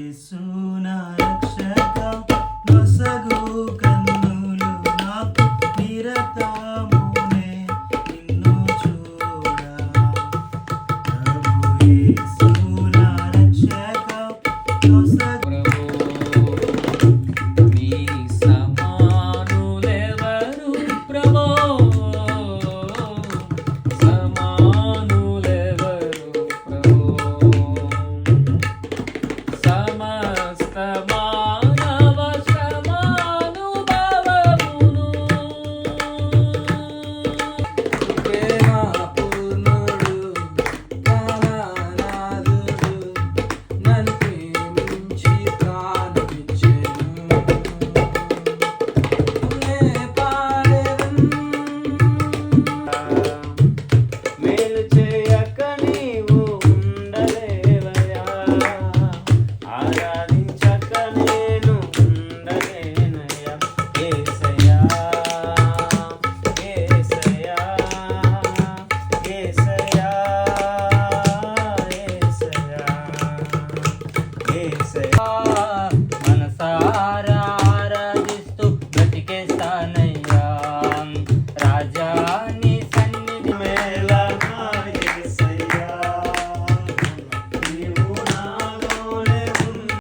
యేసు నా రక్షక నొసగు కన్నులు నాకు నిరతమునే నిన్ను చూడ. ప్రభు యేసు నా రక్షక నొసగు నీ సమానులెవరు ప్రభో, సమానులెవరు ప్రభో. సమస్త మానవ శ్రమానుభవమును ప్రేమపూర్ణుడు ప్రాణనాథుడు నన్ను ప్రేమించి ప్రాణమిచ్చెను. నే పాడెదను మేలు చేయక నీవు ఉండలేవయా, ఆరాధించక నేను ఉండలేనయ్యా. యేసయ్యా యేసయ్యా యేసయ్యా యేసయ్యా యేసయ్యా